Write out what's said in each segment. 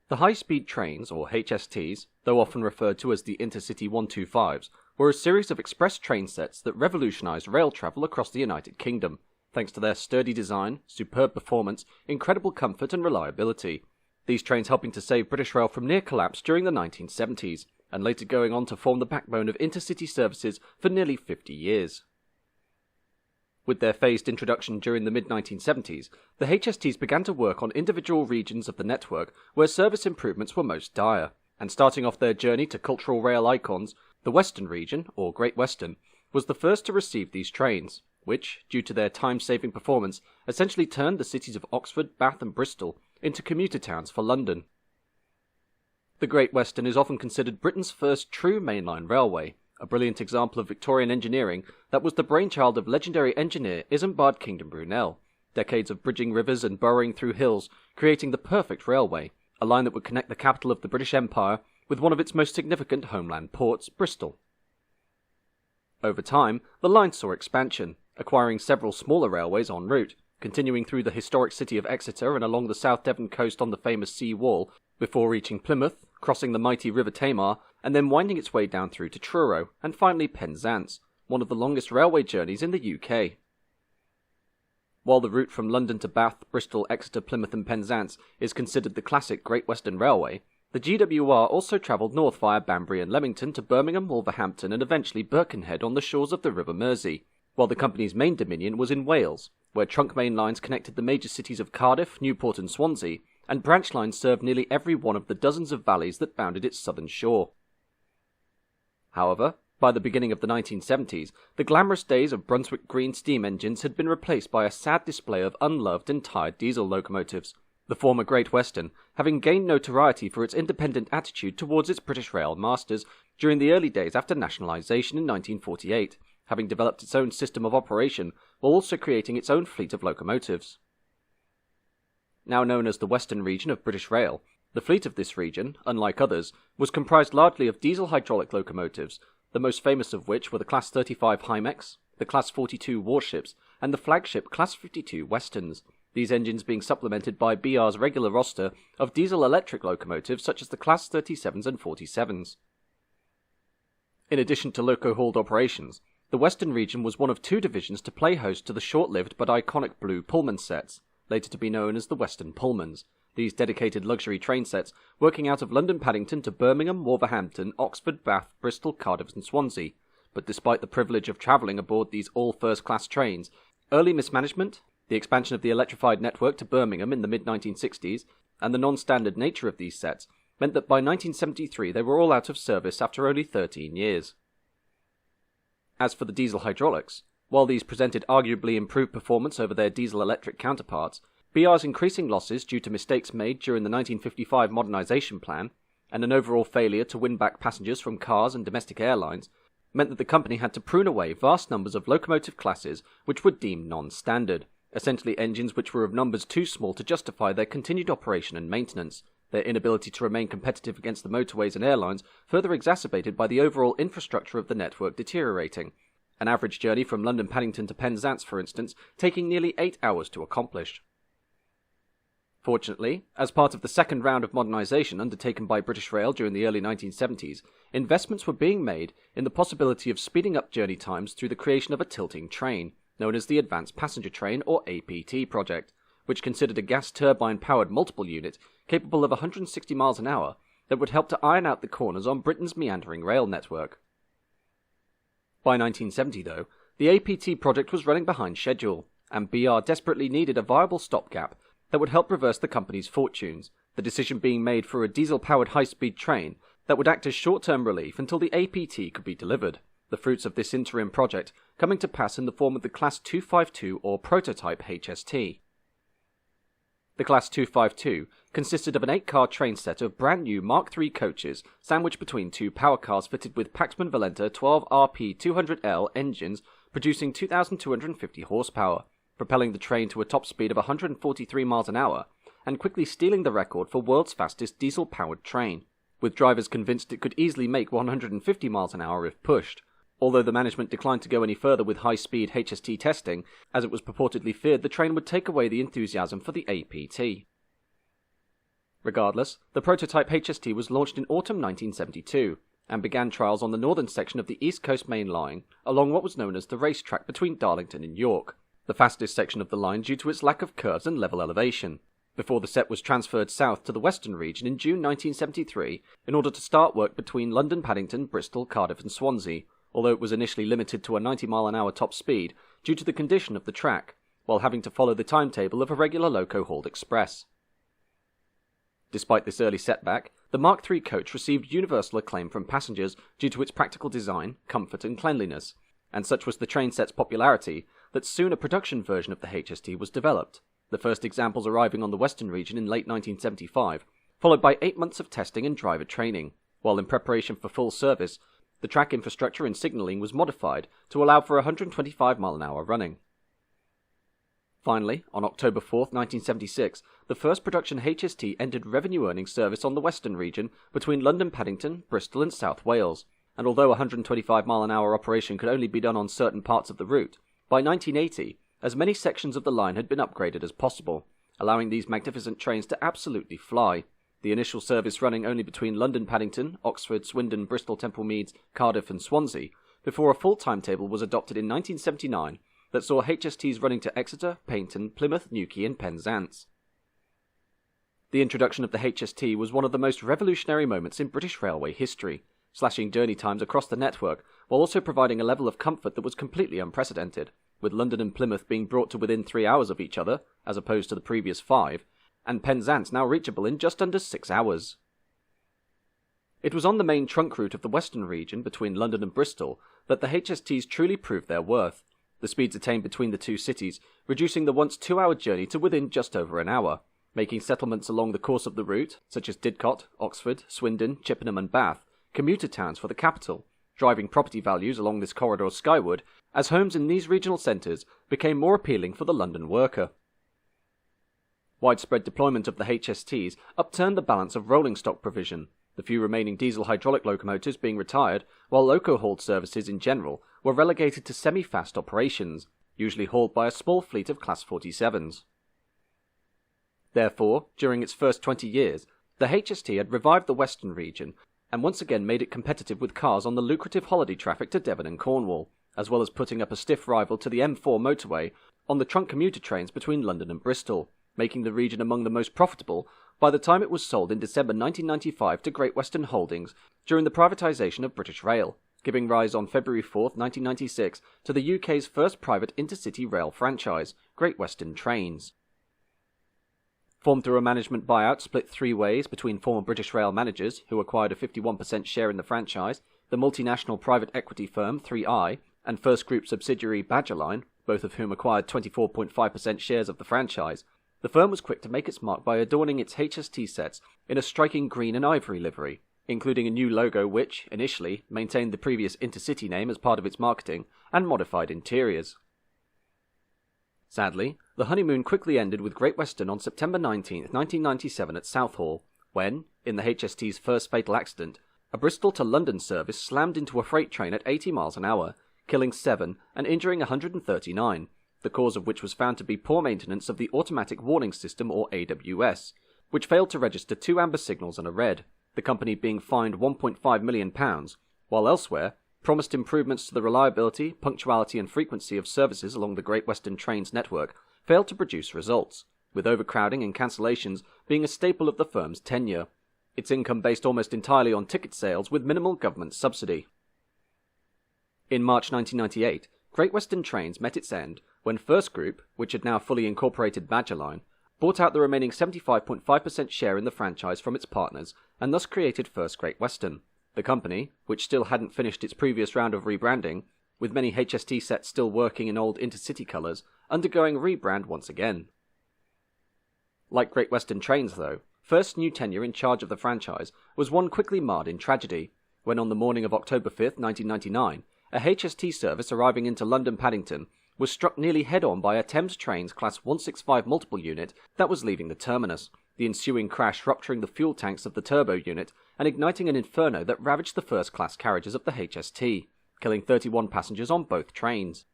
The high-speed trains, or HSTs, though often referred to as the Intercity 125s, were a series of express train sets that revolutionised rail travel across the United Kingdom, thanks to their sturdy design, superb performance, incredible comfort and reliability. These trains helping to save British Rail from near collapse during the 1970s, and later going on to form the backbone of intercity services for nearly 50 years. With their phased introduction during the mid-1970s, the HSTs began to work on individual regions of the network where service improvements were most dire, and starting off their journey to cultural rail icons, the Western region, or Great Western, was the first to receive these trains, which, due to their time-saving performance, essentially turned the cities of Oxford, Bath and Bristol into commuter towns for London. The Great Western is often considered Britain's first true mainline railway, a brilliant example of Victorian engineering that was the brainchild of legendary engineer Isambard Kingdom Brunel, decades of bridging rivers and burrowing through hills, creating the perfect railway, a line that would connect the capital of the British Empire with one of its most significant homeland ports, Bristol. Over time, the line saw expansion, acquiring several smaller railways en route, continuing through the historic city of Exeter and along the South Devon coast on the famous sea wall, before reaching Plymouth, crossing the mighty River Tamar, and then winding its way down through to Truro, and finally Penzance, one of the longest railway journeys in the UK. While the route from London to Bath, Bristol, Exeter, Plymouth and Penzance is considered the classic Great Western Railway, the GWR also travelled north via Banbury and Leamington to Birmingham, Wolverhampton and eventually Birkenhead on the shores of the River Mersey, while the company's main dominion was in Wales, where trunk main lines connected the major cities of Cardiff, Newport and Swansea, and branch lines served nearly every one of the dozens of valleys that bounded its southern shore. However, by the beginning of the 1970s, the glamorous days of Brunswick green steam engines had been replaced by a sad display of unloved and tired diesel locomotives, the former Great Western having gained notoriety for its independent attitude towards its British rail masters during the early days after nationalisation in 1948, having developed its own system of operation while also creating its own fleet of locomotives. Now known as the Western region of British Rail, the fleet of this region, unlike others, was comprised largely of diesel hydraulic locomotives, the most famous of which were the Class 35 Hymex, the Class 42 warships, and the flagship Class 52 Westerns, these engines being supplemented by BR's regular roster of diesel-electric locomotives such as the Class 37s and 47s. In addition to loco-hauled operations, the Western region was one of two divisions to play host to the short-lived but iconic blue Pullman sets, later to be known as the Western Pullmans, these dedicated luxury train sets working out of London Paddington to Birmingham, Wolverhampton, Oxford, Bath, Bristol, Cardiff and Swansea. But despite the privilege of travelling aboard these all first-class trains, early mismanagement, the expansion of the electrified network to Birmingham in the mid-1960s, and the non-standard nature of these sets meant that by 1973 they were all out of service after only 13 years. As for the diesel hydraulics, while these presented arguably improved performance over their diesel-electric counterparts, BR's increasing losses due to mistakes made during the 1955 modernisation plan, and an overall failure to win back passengers from cars and domestic airlines, meant that the company had to prune away vast numbers of locomotive classes which were deemed non-standard, essentially engines which were of numbers too small to justify their continued operation and maintenance, their inability to remain competitive against the motorways and airlines further exacerbated by the overall infrastructure of the network deteriorating, an average journey from London Paddington to Penzance, for instance, taking nearly 8 hours to accomplish. Fortunately, as part of the second round of modernisation undertaken by British Rail during the early 1970s, investments were being made in the possibility of speeding up journey times through the creation of a tilting train, known as the Advanced Passenger Train or APT project, which considered a gas turbine-powered multiple unit capable of 160 miles an hour that would help to iron out the corners on Britain's meandering rail network. By 1970, though, the APT project was running behind schedule, and BR desperately needed a viable stopgap that would help reverse the company's fortunes, the decision being made for a diesel-powered high-speed train that would act as short-term relief until the APT could be delivered, the fruits of this interim project coming to pass in the form of the Class 252 or prototype HST. The Class 252 consisted of an 8-car train set of brand new Mark III coaches sandwiched between two power cars fitted with Paxman Valenta 12RP200L engines producing 2,250 horsepower, propelling the train to a top speed of 143 miles an hour, and quickly stealing the record for world's fastest diesel-powered train, with drivers convinced it could easily make 150 miles an hour if pushed, although the management declined to go any further with high-speed HST testing, as it was purportedly feared the train would take away the enthusiasm for the APT. Regardless, the prototype HST was launched in autumn 1972, and began trials on the northern section of the East Coast Main Line, along what was known as the racetrack between Darlington and York, the fastest section of the line due to its lack of curves and level elevation, before the set was transferred south to the western region in June 1973 in order to start work between London, Paddington, Bristol, Cardiff and Swansea, although it was initially limited to a 90-mile-an-hour top speed due to the condition of the track, while having to follow the timetable of a regular loco-hauled express. Despite this early setback, the Mark III coach received universal acclaim from passengers due to its practical design, comfort and cleanliness, and such was the train set's popularity that soon a production version of the HST was developed, the first examples arriving on the western region in late 1975, followed by 8 months of testing and driver training, while in preparation for full service, the track infrastructure and signalling was modified to allow for 125-mile-an-hour running. Finally, on October 4, 1976, the first production HST entered revenue-earning service on the western region between London, Paddington, Bristol and South Wales, and although a 125-mile-an-hour operation could only be done on certain parts of the route, by 1980, as many sections of the line had been upgraded as possible, allowing these magnificent trains to absolutely fly, the initial service running only between London, Paddington, Oxford, Swindon, Bristol, Temple Meads, Cardiff and Swansea, before a full timetable was adopted in 1979 that saw HSTs running to Exeter, Paignton, Plymouth, Newquay and Penzance. The introduction of the HST was one of the most revolutionary moments in British railway history, slashing journey times across the network while also providing a level of comfort that was completely unprecedented, with London and Plymouth being brought to within 3 hours of each other, as opposed to the previous 5, and Penzance now reachable in just under 6 hours. It was on the main trunk route of the western region between London and Bristol that the HSTs truly proved their worth, the speeds attained between the two cities reducing the once 2-hour journey to within just over an hour, making settlements along the course of the route, such as Didcot, Oxford, Swindon, Chippenham and Bath, commuter towns for the capital, driving property values along this corridor skyward as homes in these regional centres became more appealing for the London worker. Widespread deployment of the HSTs upturned the balance of rolling stock provision, the few remaining diesel hydraulic locomotives being retired, while loco-hauled services in general were relegated to semi-fast operations, usually hauled by a small fleet of Class 47s. Therefore, during its first 20 years, the HST had revived the western region and once again made it competitive with cars on the lucrative holiday traffic to Devon and Cornwall, as well as putting up a stiff rival to the M4 motorway on the trunk commuter trains between London and Bristol, making the region among the most profitable by the time it was sold in December 1995 to Great Western Holdings during the privatisation of British Rail, giving rise on February 4, 1996 to the UK's first private intercity rail franchise, Great Western Trains. Formed through a management buyout split 3 ways between former British Rail managers, who acquired a 51% share in the franchise, the multinational private equity firm 3i, and First Group subsidiary Badgerline, both of whom acquired 24.5% shares of the franchise, the firm was quick to make its mark by adorning its HST sets in a striking green and ivory livery, including a new logo which, initially, maintained the previous Intercity name as part of its marketing, and modified interiors. Sadly, the honeymoon quickly ended with Great Western on September 19, 1997 at Southall, when, in the HST's first fatal accident, a Bristol to London service slammed into a freight train at 80 miles an hour, killing 7 and injuring 139, the cause of which was found to be poor maintenance of the Automatic Warning System or AWS, which failed to register 2 amber signals and a red, the company being fined £1.5 million, while elsewhere, promised improvements to the reliability, punctuality and frequency of services along the Great Western Trains network failed to produce results, with overcrowding and cancellations being a staple of the firm's tenure, its income based almost entirely on ticket sales with minimal government subsidy. In March 1998, Great Western Trains met its end when First Group, which had now fully incorporated Badgerline, bought out the remaining 75.5% share in the franchise from its partners and thus created First Great Western. The company, which still hadn't finished its previous round of rebranding, with many HST sets still working in old Intercity colours, undergoing rebrand once again. Like Great Western Trains though, First's new tenure in charge of the franchise was one quickly marred in tragedy, when on the morning of October 5, 1999, a HST service arriving into London Paddington was struck nearly head-on by a Thames Trains Class 165 multiple unit that was leaving the terminus, the ensuing crash rupturing the fuel tanks of the turbo unit and igniting an inferno that ravaged the first-class carriages of the HST, killing 31 passengers on both trains.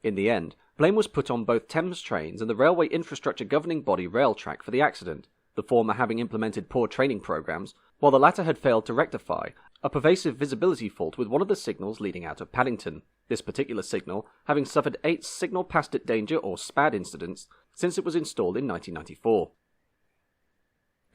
In the end, blame was put on both Thames Trains and the railway infrastructure governing body Railtrack for the accident, the former having implemented poor training programs, while the latter had failed to rectify a pervasive visibility fault with one of the signals leading out of Paddington, this particular signal having suffered 8 signal passed at danger or SPAD incidents since it was installed in 1994.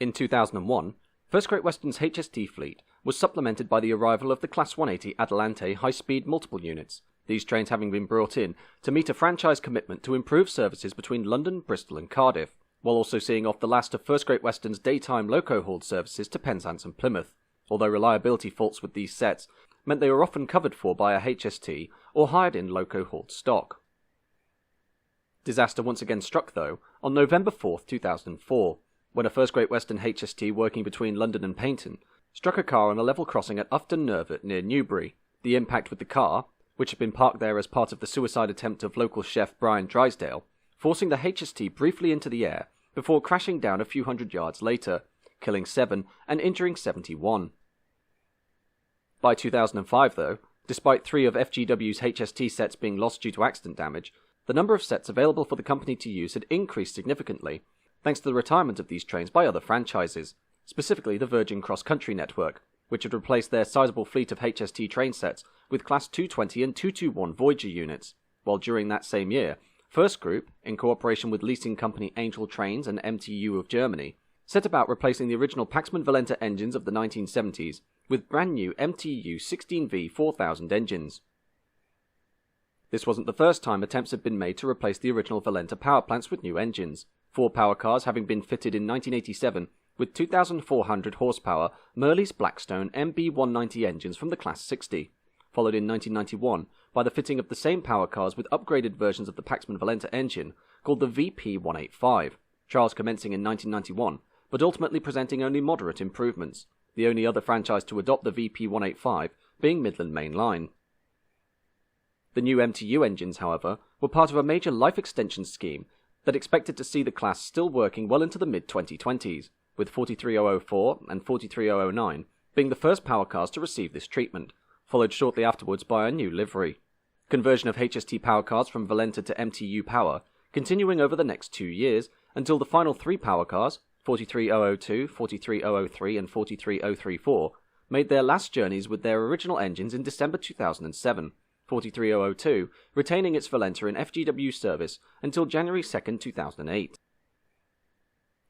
In 2001, First Great Western's HST fleet was supplemented by the arrival of the Class 180 Adelante high-speed multiple units, these trains having been brought in to meet a franchise commitment to improve services between London, Bristol and Cardiff, while also seeing off the last of First Great Western's daytime loco-hauled services to Penzance and Plymouth, although reliability faults with these sets meant they were often covered for by a HST or hired-in loco-hauled stock. Disaster once again struck, though, on November 4, 2004, when a First Great Western HST working between London and Paignton struck a car on a level crossing at Ufton Nervet near Newbury. The impact with the car, which had been parked there as part of the suicide attempt of local chef Brian Drysdale, forcing the HST briefly into the air before crashing down a few hundred yards later, killing 7 and injuring 71. By 2005, though, despite 3 of FGW's HST sets being lost due to accident damage, the number of sets available for the company to use had increased significantly, thanks to the retirement of these trains by other franchises, specifically the Virgin Cross Country network, which had replaced their sizable fleet of HST train sets with Class 220 and 221 Voyager units, while during that same year, First Group, in cooperation with leasing company Angel Trains and MTU of Germany, set about replacing the original Paxman Valenta engines of the 1970s with brand new MTU 16V 4000 engines. This wasn't the first time attempts had been made to replace the original Valenta power plants with new engines, 4 power cars having been fitted in 1987 with 2,400 horsepower Merley's Blackstone MB190 engines from the Class 60, followed in 1991 by the fitting of the same power cars with upgraded versions of the Paxman Valenta engine called the VP185, trials commencing in 1991, but ultimately presenting only moderate improvements, the only other franchise to adopt the VP185 being Midland Main Line. The new MTU engines, however, were part of a major life extension scheme that expected to see the class still working well into the mid-2020s, with 43004 and 43009 being the first power cars to receive this treatment, followed shortly afterwards by a new livery. Conversion of HST power cars from Valenta to MTU power, continuing over the next 2 years until the final 3 power cars, 43002, 43003 and 43034, made their last journeys with their original engines in December 2007, 43002 retaining its Valenta in FGW service until January 2, 2008.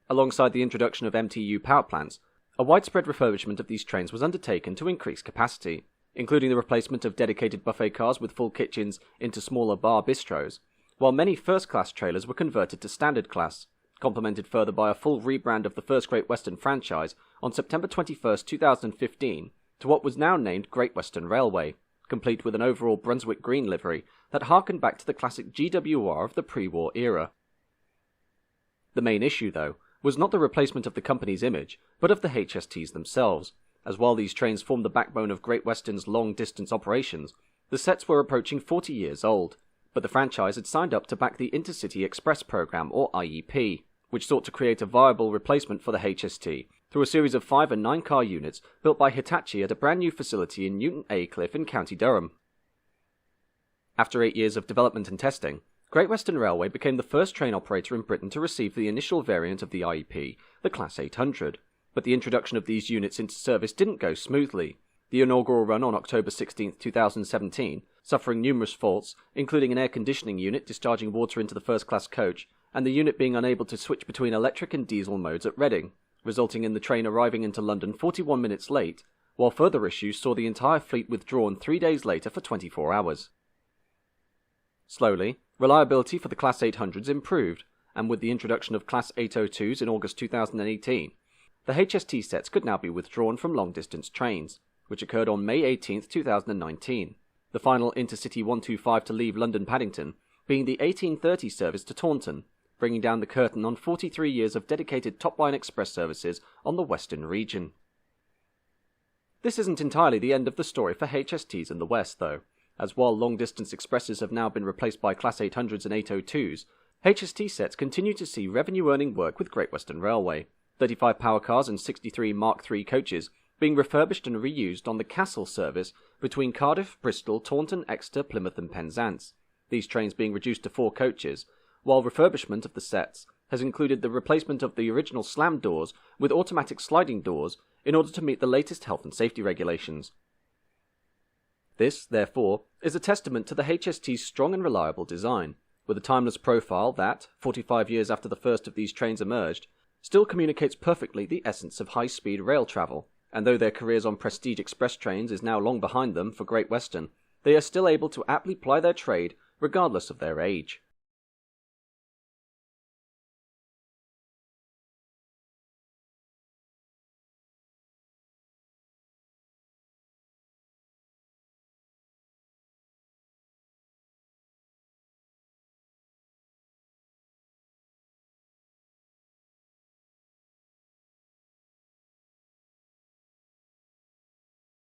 Alongside the introduction of MTU power plants, a widespread refurbishment of these trains was undertaken to increase capacity, including the replacement of dedicated buffet cars with full kitchens into smaller bar bistros, while many first-class trailers were converted to standard class, complemented further by a full rebrand of the First Great Western franchise on September 21, 2015, to what was now named Great Western Railway, complete with an overall Brunswick green livery that harkened back to the classic GWR of the pre-war era. The main issue, though, was not the replacement of the company's image, but of the HSTs themselves, as while these trains formed the backbone of Great Western's long-distance operations, the sets were approaching 40 years old, but the franchise had signed up to back the Intercity Express program, or IEP, which sought to create a viable replacement for the HST through a series of 5 and 9 car units built by Hitachi at a brand new facility in Newton Aycliffe in County Durham. After 8 years of development and testing, Great Western Railway became the first train operator in Britain to receive the initial variant of the IEP, the Class 800, but the introduction of these units into service didn't go smoothly. The inaugural run on October 16, 2017, suffering numerous faults, including an air conditioning unit discharging water into the first-class coach, and the unit being unable to switch between electric and diesel modes at Reading, resulting in the train arriving into London 41 minutes late, while further issues saw the entire fleet withdrawn 3 days later for 24 hours. Slowly, reliability for the Class 800s improved, and with the introduction of Class 802s in August 2018, the HST sets could now be withdrawn from long-distance trains, which occurred on May 18, 2019, the final Intercity 125 to leave London Paddington being the 1830 service to Taunton, bringing down the curtain on 43 years of dedicated top-line express services on the Western region. This isn't entirely the end of the story for HSTs in the West, though, as while long-distance expresses have now been replaced by Class 800s and 802s, HST sets continue to see revenue-earning work with Great Western Railway, 35 power cars and 63 Mark III coaches being refurbished and reused on the Castle service between Cardiff, Bristol, Taunton, Exeter, Plymouth and Penzance, these trains being reduced to 4 coaches, while refurbishment of the sets has included the replacement of the original slam doors with automatic sliding doors in order to meet the latest health and safety regulations. This, therefore, is a testament to the HST's strong and reliable design, with a timeless profile that, 45 years after the first of these trains emerged, still communicates perfectly the essence of high-speed rail travel, and though their careers on prestige express trains is now long behind them for Great Western, they are still able to aptly ply their trade regardless of their age.